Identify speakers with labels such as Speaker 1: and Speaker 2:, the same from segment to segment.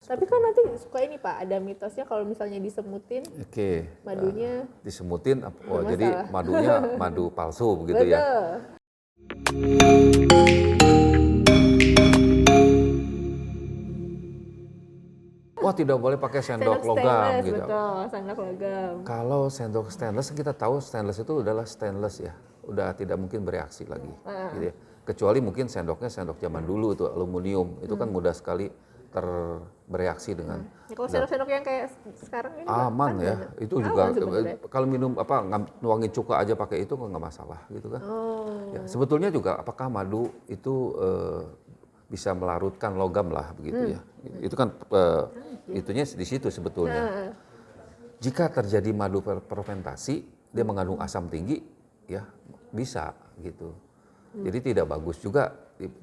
Speaker 1: Tapi kan nanti suka ini Pak, ada mitosnya kalau misalnya disemutin madunya
Speaker 2: disemutin,
Speaker 1: bermasalah.
Speaker 2: jadi madunya madu palsu begitu ya.
Speaker 1: Betul.
Speaker 2: Wah, tidak boleh pakai sendok logam
Speaker 1: stainless,
Speaker 2: gitu.
Speaker 1: betul, sendok logam.
Speaker 2: Kalau sendok stainless, kita tahu stainless itu adalah stainless ya, udah tidak mungkin bereaksi lagi, gitu ya. Kecuali mungkin sendoknya sendok zaman dulu itu aluminium, itu kan mudah sekali bereaksi dengan.
Speaker 1: Ya, kalau sendok-sendok yang kayak sekarang ini
Speaker 2: aman
Speaker 1: kan
Speaker 2: ya, itu juga kalau minum nuangin cuka aja pakai itu nggak masalah gitu kan. Ya, sebetulnya juga apakah madu itu bisa melarutkan logam lah begitu ya. Itu kan itunya di situ sebetulnya. Jika terjadi madu fermentasi, dia mengandung asam tinggi, ya bisa gitu. Jadi tidak bagus juga,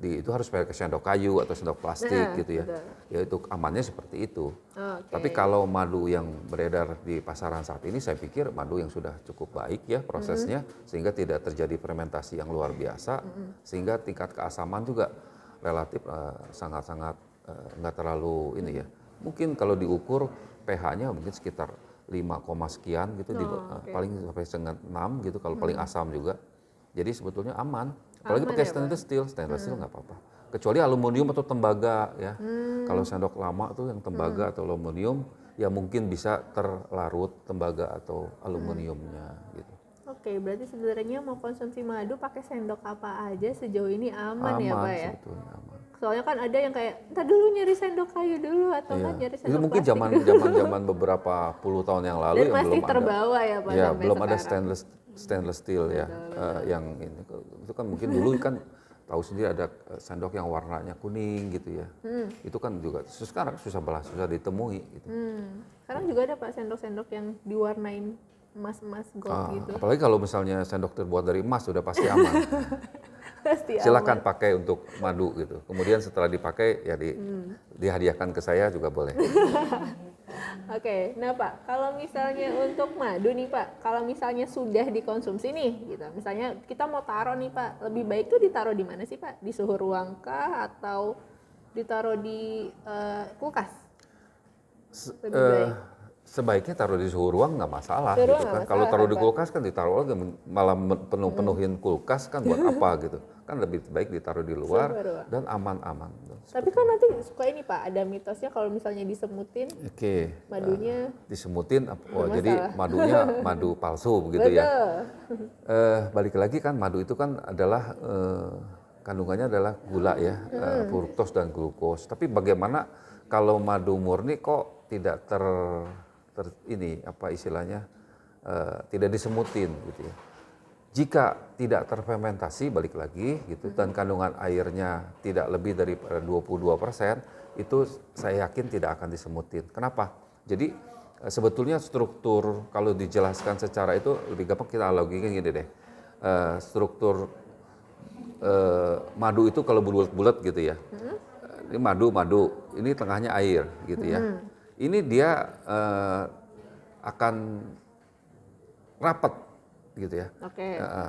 Speaker 2: itu harus pakai sendok kayu atau sendok plastik gitu ya. Ya itu amannya seperti itu. Tapi kalau madu yang beredar di pasaran saat ini, saya pikir madu yang sudah cukup baik ya prosesnya, sehingga tidak terjadi fermentasi yang luar biasa, sehingga tingkat keasaman juga relatif sangat-sangat nggak terlalu ini ya. Mungkin kalau diukur pH-nya mungkin sekitar 5, sekian gitu, paling sampai 6 gitu kalau paling asam juga. Jadi sebetulnya aman. Apalagi pakai stainless steel nggak apa-apa. Kecuali aluminium atau tembaga ya. Kalau sendok lama tuh yang tembaga atau aluminium, ya mungkin bisa terlarut tembaga atau aluminiumnya gitu.
Speaker 1: Oke, berarti sebenarnya mau konsumsi madu pakai sendok apa aja sejauh ini aman ya Pak ya?
Speaker 2: Sebetulnya aman.
Speaker 1: Soalnya kan ada yang kayak, entar dulu nyari sendok kayu dulu atau kan nyari sendok
Speaker 2: itu mungkin
Speaker 1: plastik.
Speaker 2: zaman beberapa puluh tahun yang lalu
Speaker 1: Dan
Speaker 2: yang
Speaker 1: masih
Speaker 2: belum
Speaker 1: terbawa ya Pak
Speaker 2: ya
Speaker 1: sampai
Speaker 2: belum ada
Speaker 1: sekarang.
Speaker 2: stainless steel ya. Yang ini itu kan mungkin dulu kan tahu sendiri ada sendok yang warnanya kuning gitu ya. Itu kan juga sekarang susah ditemui gitu.
Speaker 1: Sekarang juga ada Pak sendok-sendok yang diwarnain emas-emas gold gitu.
Speaker 2: Apalagi kalau misalnya sendok terbuat dari emas sudah pasti aman.
Speaker 1: Pasti
Speaker 2: Silakan
Speaker 1: aman.
Speaker 2: pakai untuk madu gitu. Kemudian setelah dipakai ya dihadiahkan ke saya juga boleh.
Speaker 1: Oke, nah Pak, kalau misalnya untuk madu nih Pak, kalau misalnya sudah dikonsumsi nih, gitu, misalnya kita mau taruh nih Pak, lebih baik tuh ditaruh di mana sih Pak? Di suhu ruang kah atau ditaruh di kulkas? Lebih baik.
Speaker 2: Sebaiknya taruh di suhu ruang nggak masalah
Speaker 1: Suhu
Speaker 2: gitu
Speaker 1: ruang
Speaker 2: kan.
Speaker 1: nggak
Speaker 2: Kalau
Speaker 1: masalah,
Speaker 2: taruh di
Speaker 1: Pak.
Speaker 2: kulkas kan ditaruh lagi malah penuhin kulkas kan buat apa gitu. Kan lebih baik ditaruh di luar dan aman-aman.
Speaker 1: Tapi kan nanti suka ini Pak, ada mitosnya kalau misalnya disemutin madunya
Speaker 2: disemutin, jadi madunya madu palsu begitu ya. Balik lagi kan madu itu kan adalah kandungannya adalah gula ya, fruktos dan glukos. Tapi bagaimana kalau madu murni kok tidak ini apa istilahnya tidak disemutin gitu ya. Jika tidak terfermentasi balik lagi gitu dan kandungan airnya tidak lebih dari 22%, itu saya yakin tidak akan disemutin. Kenapa? Jadi sebetulnya struktur kalau dijelaskan secara itu lebih gampang kita analogikan gini deh. Struktur madu itu kalau bulat-bulat gitu ya. Ini madu, ini tengahnya air gitu ya. Ini dia akan rapat gitu ya.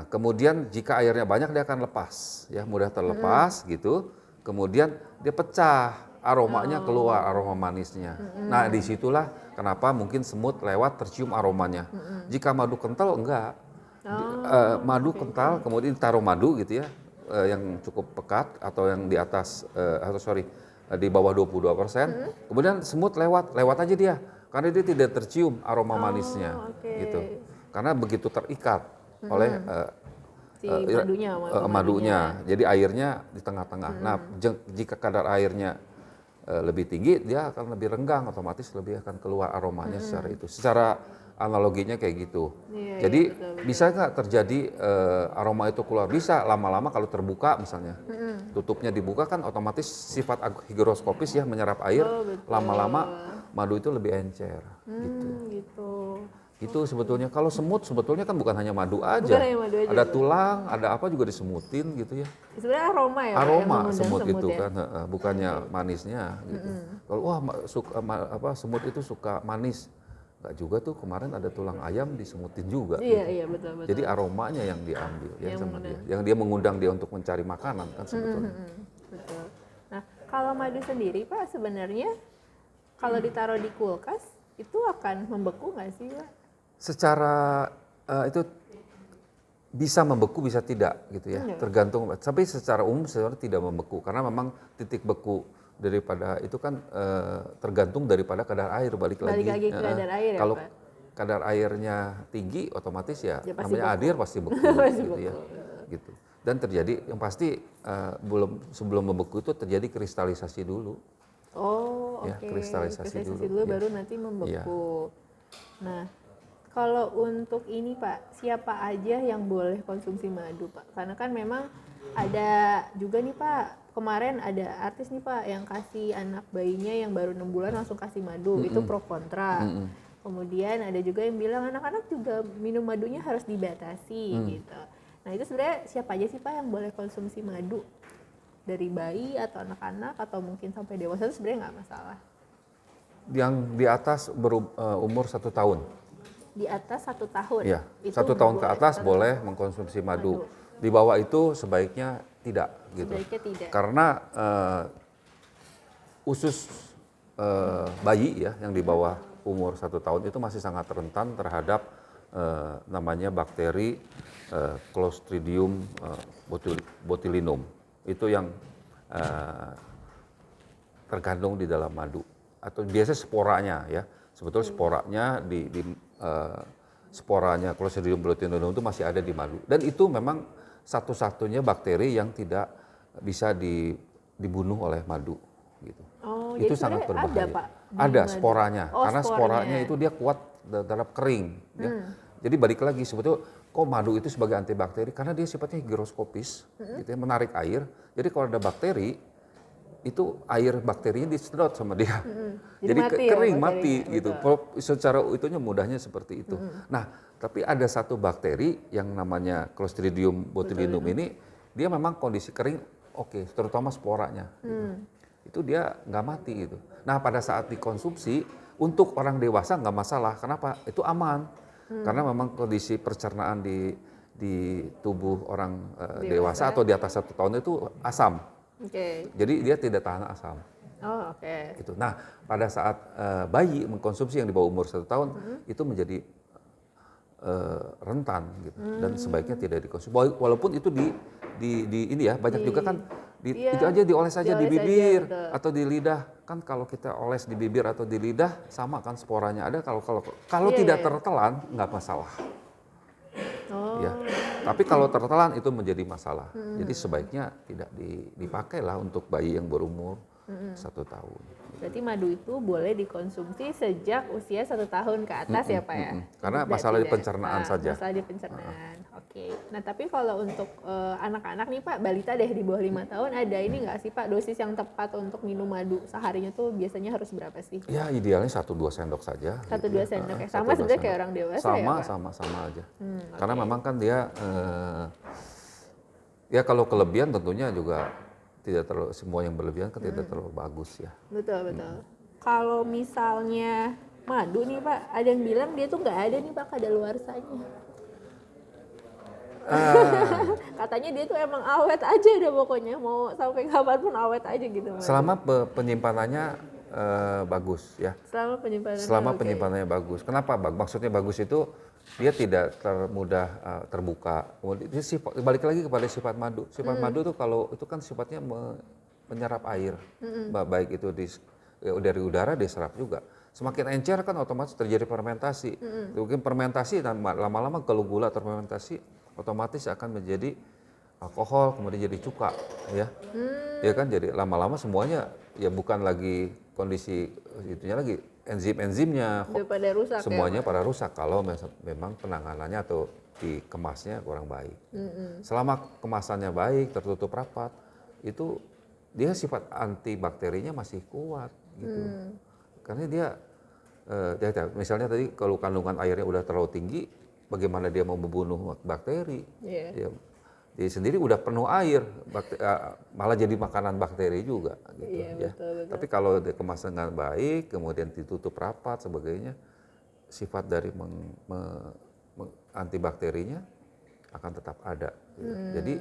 Speaker 2: Kemudian jika airnya banyak dia akan lepas ya, mudah terlepas gitu. Kemudian dia pecah, aromanya keluar, aroma manisnya. Nah disitulah kenapa mungkin semut lewat tercium aromanya. Jika madu kental enggak. Madu kental kemudian taruh madu gitu ya, yang cukup pekat atau yang di atas di bawah 22%, kemudian semut lewat aja dia, karena dia tidak tercium aroma manisnya, gitu. Karena begitu terikat oleh madunya, jadi airnya di tengah-tengah. Nah, jika kadar airnya lebih tinggi, dia akan lebih renggang, otomatis lebih akan keluar aromanya secara itu. Secara analoginya kayak gitu. Jadi betul. Bisa nggak terjadi aroma itu keluar? Bisa lama-lama kalau terbuka misalnya, tutupnya dibuka kan otomatis sifat higroskopis ya menyerap air. Lama-lama madu itu lebih encer. Gitu sebetulnya. Kalau semut sebetulnya kan bukan hanya madu aja. Ada tulang, ada apa juga disemutin gitu ya.
Speaker 1: Sebenarnya aroma ya.
Speaker 2: Aroma semut itu ya? Kan, bukannya manisnya gitu. Kalau semut itu suka manis. Enggak juga tuh, kemarin ada tulang ayam disemutin juga.
Speaker 1: Iya, betul.
Speaker 2: Jadi aromanya yang diambil ya sama dia. Yang dia mengundang dia untuk mencari makanan kan sebetulnya.
Speaker 1: Betul. Nah, kalau madu sendiri Pak sebenarnya kalau ditaruh di kulkas itu akan membeku nggak sih, Pak?
Speaker 2: Secara itu bisa membeku bisa tidak gitu ya, tergantung. Tapi secara umum sebenarnya tidak membeku karena memang titik beku daripada itu kan tergantung daripada kadar air balik lagi.
Speaker 1: Balik lagi ke kadar air ya,
Speaker 2: Kalau
Speaker 1: Pak?
Speaker 2: kadar airnya tinggi, otomatis ya
Speaker 1: Ya, pasti
Speaker 2: namanya
Speaker 1: beku.
Speaker 2: air pasti beku
Speaker 1: Pasti
Speaker 2: gitu ya,
Speaker 1: beku.
Speaker 2: gitu. Dan terjadi yang pasti sebelum membeku itu terjadi kristalisasi dulu.
Speaker 1: Oh,
Speaker 2: Ya,
Speaker 1: oke.
Speaker 2: kristalisasi dulu,
Speaker 1: dulu
Speaker 2: ya.
Speaker 1: baru nanti membeku. Nah, kalau untuk ini Pak, siapa aja yang boleh konsumsi madu Pak? Karena kan memang ada juga nih Pak, kemarin ada artis nih Pak yang kasih anak bayinya yang baru 6 bulan langsung kasih madu, itu pro kontra. Kemudian ada juga yang bilang anak-anak juga minum madunya harus dibatasi gitu. Nah itu sebenarnya siapa aja sih Pak yang boleh konsumsi madu? Dari bayi atau anak-anak atau mungkin sampai dewasa itu sebenarnya nggak masalah.
Speaker 2: Yang di atas umur 1 tahun.
Speaker 1: Di atas 1 tahun.
Speaker 2: Ya,
Speaker 1: itu
Speaker 2: 1 tahun ke atas boleh
Speaker 1: tahun.
Speaker 2: mengkonsumsi madu. Di bawah itu sebaiknya tidak gitu.
Speaker 1: Sebaiknya tidak.
Speaker 2: Karena usus bayi ya yang di bawah umur 1 tahun itu masih sangat rentan terhadap namanya bakteri Clostridium botulinum. Itu yang terkandung di dalam madu atau biasa sporanya ya. Sebetulnya sporanya di sporanya Clostridium botulinum itu masih ada di madu. Dan itu memang satu-satunya bakteri yang tidak bisa dibunuh oleh madu gitu.
Speaker 1: Oh,
Speaker 2: Itu
Speaker 1: jadi
Speaker 2: sangat
Speaker 1: sebenarnya
Speaker 2: berbahaya.
Speaker 1: ada Pak? di
Speaker 2: Ada
Speaker 1: madu?
Speaker 2: sporanya,
Speaker 1: Oh,
Speaker 2: karena sporanya itu dia kuat terhadap kering. Ya. Jadi balik lagi sebetulnya kok madu itu sebagai antibakteri karena dia sifatnya higroskopis, gitu ya, menarik air. Jadi kalau ada bakteri itu air bakterinya disedot sama dia. Jadi
Speaker 1: mati ya
Speaker 2: kering mati
Speaker 1: bakterinya,
Speaker 2: gitu. Secara itunya mudahnya seperti itu. Nah, tapi ada satu bakteri yang namanya Clostridium botulinum ini dia memang kondisi kering oke, terutama sporanya. Gitu. Itu dia nggak mati gitu. Nah pada saat dikonsumsi untuk orang dewasa nggak masalah. Kenapa? Itu aman. Karena memang kondisi pencernaan di tubuh orang dewasa atau di atas 1 tahun itu asam.
Speaker 1: Oke.
Speaker 2: Jadi dia tidak tahan asam.
Speaker 1: Oh, oke.
Speaker 2: Gitu. Nah pada saat bayi mengkonsumsi yang di bawah umur 1 tahun itu menjadi rentan gitu dan sebaiknya tidak dikonsumsi. Walaupun itu di ini ya banyak juga kan itu aja dioles aja di bibir atau di lidah kan kalau kita oles di bibir atau di lidah sama kan sporanya ada kalau tidak tertelan nggak masalah.
Speaker 1: Oh.
Speaker 2: Ya. Tapi kalau tertelan itu menjadi masalah. Jadi sebaiknya tidak dipakai lah untuk bayi yang berumur 1 tahun.
Speaker 1: Berarti madu itu boleh dikonsumsi sejak usia 1 tahun ke atas ya Pak ya?
Speaker 2: Karena masalah di pencernaan saja.
Speaker 1: Masalah di pencernaan, oke. Nah tapi kalau untuk anak-anak nih Pak, balita deh di bawah 5 tahun ada ini nggak sih Pak dosis yang tepat untuk minum madu seharinya tuh biasanya harus berapa sih?
Speaker 2: Ya idealnya 1-2 sendok saja.
Speaker 1: 1-2 sendok ya? Sama sebenarnya kayak orang dewasa ya Pak?
Speaker 2: Sama aja. Karena memang kan dia, ya kalau kelebihan tentunya juga tidak terlalu, semua yang berlebihan kan tidak terlalu bagus ya.
Speaker 1: Betul. Kalau misalnya madu nih Pak, ada yang bilang dia tuh nggak ada nih Pak kadaluarsanya. Katanya dia tuh emang awet aja deh pokoknya, mau sampai kapanpun awet aja gitu.
Speaker 2: Selama penyimpanannya bagus ya.
Speaker 1: Selama
Speaker 2: penyimpanannya bagus. Kenapa bang? Maksudnya bagus itu dia tidak mudah terbuka. Dia balik lagi kepada sifat madu. Sifat madu tuh kalau itu kan sifatnya menyerap air, baik itu dari udara diserap juga. Semakin encer kan otomatis terjadi fermentasi. Mungkin fermentasi dan lama-lama kalau gula terfermentasi otomatis akan menjadi alkohol, kemudian jadi cuka, ya. Ya kan jadi lama-lama semuanya ya bukan lagi kondisi itunya lagi enzim-enzimnya
Speaker 1: rusak
Speaker 2: semuanya pada rusak kalau memang penanganannya atau dikemasnya kurang baik. Selama kemasannya baik, tertutup rapat, itu dia sifat antibakterinya masih kuat gitu. Karena dia misalnya tadi kalau kandungan airnya udah terlalu tinggi, bagaimana dia mau membunuh bakteri? Dia sendiri udah penuh air, malah jadi makanan bakteri juga gitu ya.
Speaker 1: Betul.
Speaker 2: Tapi kalau dikemas dengan baik, kemudian ditutup rapat sebagainya, sifat dari antibakterinya akan tetap ada. Gitu. Jadi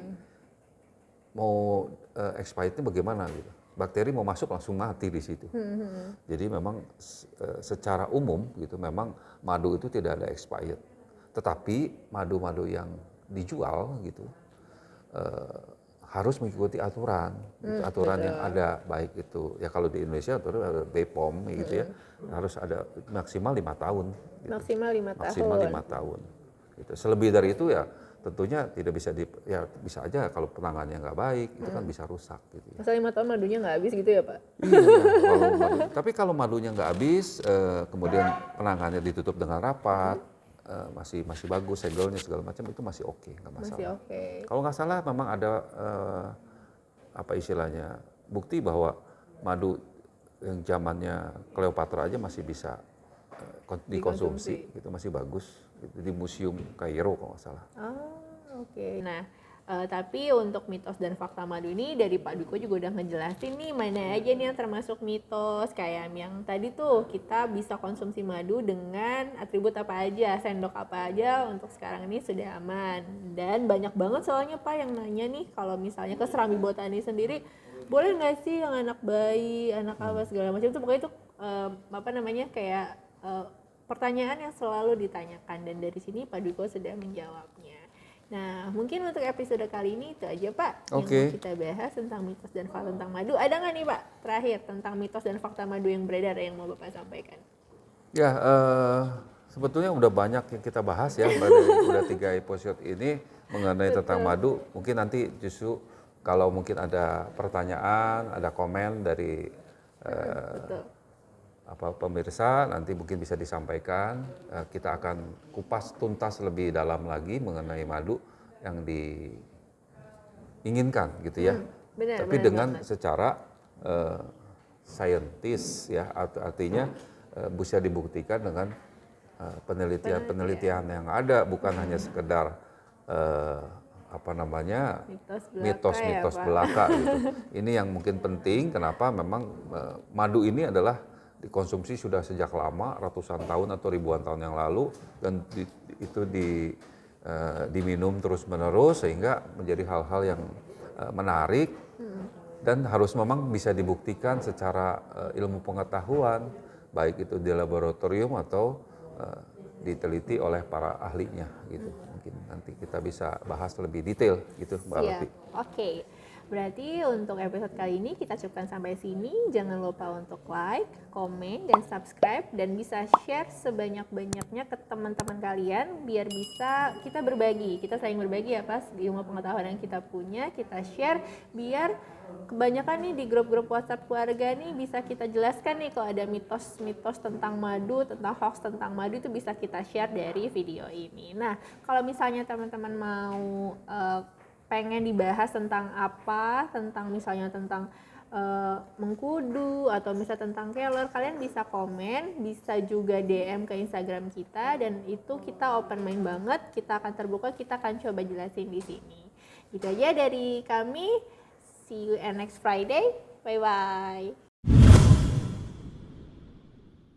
Speaker 2: mau expirednya bagaimana gitu? bakteri mau masuk langsung mati di situ. Jadi memang secara umum gitu memang madu itu tidak ada expired. Tetapi madu-madu yang dijual gitu harus mengikuti aturan, gitu, aturan yang ada, baik itu ya kalau di Indonesia ada BPOM gitu ya, harus ada maksimal 5 tahun. Gitu.
Speaker 1: Maksimal 5 tahun.
Speaker 2: Maksimal 5 tahun. Gitu. Selebih dari itu ya tentunya tidak bisa ya bisa aja kalau penanganannya nggak baik itu kan bisa rusak gitu. Ya.
Speaker 1: Masa 5 tahun madunya nggak habis gitu ya Pak?
Speaker 2: Iya, tapi kalau madunya nggak habis, kemudian penanganannya ditutup dengan rapat, masih bagus, segelnya segala macam itu masih oke, nggak masalah.
Speaker 1: Masih oke.
Speaker 2: Kalau nggak salah memang ada apa istilahnya bukti bahwa madu yang zamannya Cleopatra aja masih bisa dikonsumsi, itu masih bagus gitu, di Museum Kairo kalau nggak salah.
Speaker 1: Oke. Nah, tapi untuk mitos dan fakta madu ini dari Pak Duko juga udah ngejelasin nih mana aja nih yang termasuk mitos, kayak yang tadi tuh kita bisa konsumsi madu dengan atribut apa aja, sendok apa aja untuk sekarang ini sudah aman. Dan banyak banget soalnya Pak yang nanya nih kalau misalnya ke Serambi Botani sendiri boleh nggak sih yang anak bayi, anak apa segala macam itu, pokoknya itu apa namanya kayak pertanyaan yang selalu ditanyakan, dan dari sini Pak Duko sudah menjawabnya. Nah, mungkin untuk episode kali ini itu aja Pak yang mau kita bahas tentang mitos dan fakta tentang madu. Ada nggak nih Pak terakhir tentang mitos dan fakta madu yang beredar yang mau Bapak sampaikan?
Speaker 2: Ya, sebetulnya udah banyak yang kita bahas ya, udah 3 episode ini mengenai tentang madu. Mungkin nanti justru kalau mungkin ada pertanyaan, ada komen dari pemirsa, nanti mungkin bisa disampaikan. Kita akan kupas tuntas lebih dalam lagi mengenai madu yang diinginkan gitu ya. Tapi dengan secara saintis ya, artinya bisa dibuktikan dengan penelitian yang ada, bukan hanya sekedar mitos-mitos belaka gitu. Ini yang mungkin penting, kenapa memang madu ini adalah dikonsumsi sudah sejak lama, ratusan tahun atau ribuan tahun yang lalu, dan itu diminum terus-menerus sehingga menjadi hal-hal yang menarik dan harus memang bisa dibuktikan secara ilmu pengetahuan, baik itu di laboratorium atau diteliti oleh para ahlinya gitu. Mungkin nanti kita bisa bahas lebih detail gitu Mbak Lutfi.
Speaker 1: Oke. Berarti untuk episode kali ini kita cukupkan sampai sini. Jangan lupa untuk like, komen, dan subscribe, dan bisa share sebanyak-banyaknya ke teman-teman kalian biar bisa kita berbagi. Kita saling berbagi ya Pas, di ilmu pengetahuan yang kita punya, kita share biar kebanyakan nih di grup-grup WhatsApp keluarga nih bisa kita jelaskan nih kalau ada mitos-mitos tentang madu, tentang hoax tentang madu itu bisa kita share dari video ini. Nah, kalau misalnya teman-teman mau pengen dibahas tentang apa, tentang misalnya tentang mengkudu atau misalnya tentang kelor, kalian bisa komen, bisa juga DM ke Instagram kita, dan itu kita open mind banget, kita akan terbuka, kita akan coba jelasin di sini. Itu aja dari kami. See you next Friday. Bye bye.